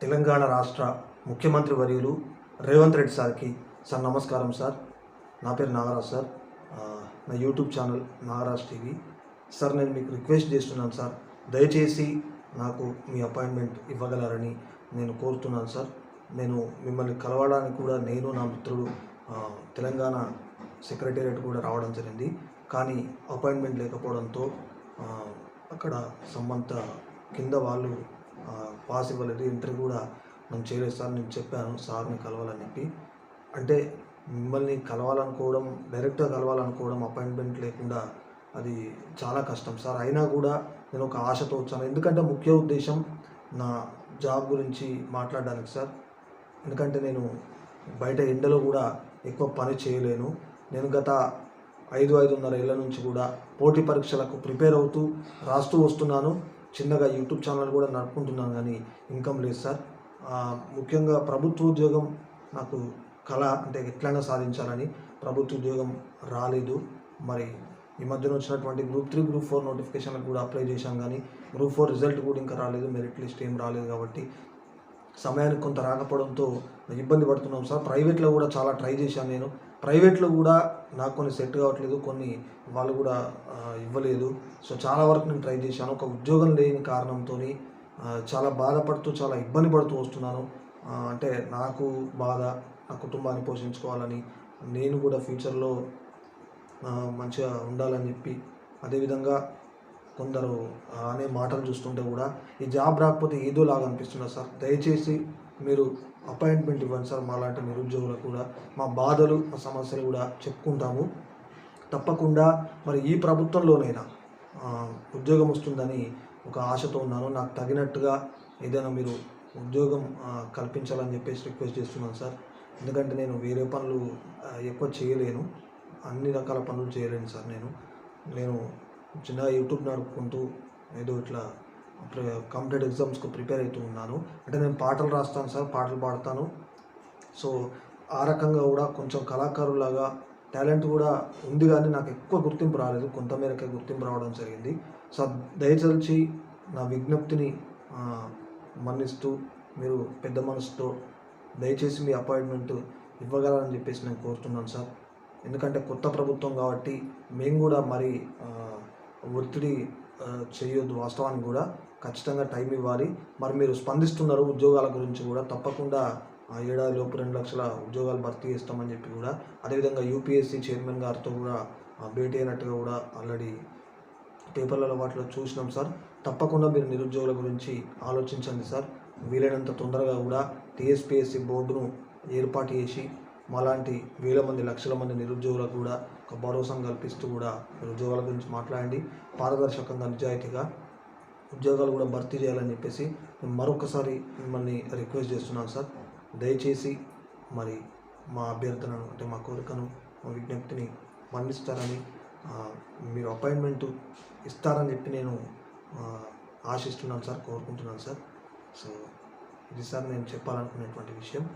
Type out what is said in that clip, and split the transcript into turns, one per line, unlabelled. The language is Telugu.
తెలంగాణ రాష్ట్ర ముఖ్యమంత్రి వర్యులు రేవంత్ రెడ్డి సార్కి సార్ నమస్కారం సార్. నా పేరు నాగరాజ్ సార్. నా YouTube channel Nagaraj TV. Sir నేను మీకు రిక్వెస్ట్ చేస్తున్నాను సార్, దయచేసి నాకు మీ అపాయింట్మెంట్ ఇవ్వగలరని నేను కోరుతున్నాను సార్. నేను మిమ్మల్ని కలవడానికి కూడా నేను నా మిత్రుడు తెలంగాణ సెక్రటేరియట్ కూడా రావడం జరిగింది. కానీ అపాయింట్మెంట్ లేకపోవడంతో అక్కడ సంబంధ కింద వాళ్ళు పాస్ ఇవ్వలేదు, ఇంటర్వ్యూ కూడా మనం చేయలేదు సార్. నేను చెప్పాను సార్ని కలవాలని చెప్పి. అంటే మిమ్మల్ని కలవాలనుకోవడం, డైరెక్ట్గా కలవాలనుకోవడం అపాయింట్మెంట్ లేకుండా అది చాలా కష్టం సార్. అయినా కూడా నేను ఒక ఆశతో వచ్చాను. ఎందుకంటే ముఖ్య ఉద్దేశం నా జాబ్ గురించి మాట్లాడడానికి సార్. ఎందుకంటే నేను బయట ఎండలో కూడా ఎక్కువ పని చేయలేను. నేను గత 5-5.5 ఏళ్ళ నుంచి కూడా పోటీ పరీక్షలకు ప్రిపేర్ అవుతూ రాస్తూ వస్తున్నాను. చిన్నగా యూట్యూబ్ ఛానల్ కూడా నడుపుకుంటున్నాను, కానీ ఇన్కమ్ లేదు సార్. ముఖ్యంగా ప్రభుత్వ ఉద్యోగం నాకు కళ, అంటే ఎట్లయినా సాధించాలని. ప్రభుత్వ ఉద్యోగం రాలేదు. మరి ఈ మధ్యన వచ్చినటువంటి గ్రూప్ 3, గ్రూప్ 4 నోటిఫికేషన్లకు కూడా అప్లై చేశాం, కానీ గ్రూప్ 4 రిజల్ట్ కూడా ఇంకా రాలేదు, మెరిట్ లిస్ట్ ఏం రాలేదు. కాబట్టి సమయానికి కొంత రాకపోవడంతో ఇబ్బంది పడుతున్నాం సార్. ప్రైవేట్లో కూడా చాలా ట్రై చేశాను నేను. ప్రైవేట్లో కూడా నాకు కొన్ని సెట్ కావట్లేదు, కొన్ని వాళ్ళు కూడా ఇవ్వలేదు. సో చాలా వరకు నేను ట్రై చేశాను. ఒక ఉద్యోగం లేని కారణంతో చాలా బాధపడుతూ, చాలా ఇబ్బంది పడుతూ వస్తున్నాను. అంటే నాకు బాధ, నా కుటుంబాన్ని పోషించుకోవాలని, నేను కూడా ఫ్యూచర్లో మంచిగా ఉండాలని చెప్పి, అదేవిధంగా కొందరు అనే మాటలు చూస్తుంటే కూడా ఈ జాబ్ రాకపోతే ఏదోలాగా అనిపిస్తున్నారు సార్. దయచేసి మీరు అపాయింట్మెంట్ ఇవ్వండి సార్. మాలాంటి నిరుద్యోగులకు కూడా మా బాధలు, మా సమస్యలు కూడా చెప్పుకుంటాము. తప్పకుండా మరి ఈ ప్రభుత్వంలోనైనా ఉద్యోగం వస్తుందని ఒక ఆశతో ఉన్నాను. నాకు తగినట్టుగా ఏదైనా మీరు ఉద్యోగం కల్పించాలని చెప్పేసి రిక్వెస్ట్ చేస్తున్నాను సార్. ఎందుకంటే నేను వేరే పనులు ఎక్కువ చేయలేను, అన్ని రకాల పనులు చేయలేను సార్. నేను చిన్నగా యూట్యూబ్ నడుపుకుంటూ ఏదో ఇట్లా కాంపిటేటివ్ ఎగ్జామ్స్కి ప్రిపేర్ అవుతూ ఉన్నాను. అంటే నేను పాటలు రాస్తాను సార్, పాటలు పాడతాను. సో ఆ రకంగా కూడా కొంచెం కళాకారులాగా టాలెంట్ కూడా ఉంది, కానీ నాకు ఎక్కువ గుర్తింపు రాలేదు. కొంతమేరకే గుర్తింపు రావడం జరిగింది. సో దయచేసి నా విజ్ఞప్తిని మన్నిస్తూ మీరు పెద్ద మనసుతో దయచేసి మీ అపాయింట్మెంట్ ఇవ్వగలరని చెప్పేసి నేను కోరుతున్నాను సార్. ఎందుకంటే కొత్త ప్రభుత్వం కాబట్టి మేము కూడా మరి ఒత్తిడి చేయొద్దు. వాస్తవానికి కూడా ఖచ్చితంగా టైం ఇవ్వాలి. మరి మీరు స్పందిస్తున్నారు ఉద్యోగాల గురించి కూడా. తప్పకుండా ఏడాదిలోపు 2 లక్షల ఉద్యోగాలు భర్తీ చేస్తామని చెప్పి కూడా, అదేవిధంగా యూపీఎస్సీ చైర్మన్ గారితో కూడా భేటీ అయినట్టుగా కూడా ఆల్రెడీ పేపర్లలో వాటిలో చూసినాం సార్. తప్పకుండా మీరు నిరుద్యోగుల గురించి ఆలోచించండి సార్. వీలైనంత తొందరగా కూడా టీఎస్పీఎస్సీ బోర్డును ఏర్పాటు చేసి మాలాంటి వేల మంది, లక్షల మంది నిరుద్యోగులకు కూడా ఒక భరోసా కల్పిస్తూ కూడా ఉద్యోగాల గురించి మాట్లాడండి. పారదర్శకంగా, నిజాయితీగా ఉద్యోగాలు కూడా భర్తీ చేయాలని చెప్పేసి నేను మరొకసారి మిమ్మల్ని రిక్వెస్ట్ చేస్తున్నాను సార్. దయచేసి మరి మా అభ్యర్థనను, అంటే మా కోరికను, మా విజ్ఞప్తిని మన్నిస్తారని, మీరు అపాయింట్మెంట్ ఇస్తారని చెప్పి నేను ఆశిస్తున్నాను సార్, కోరుకుంటున్నాను సార్. సో ఇది సార్ నేను చెప్పాలనుకునేటువంటి విషయం.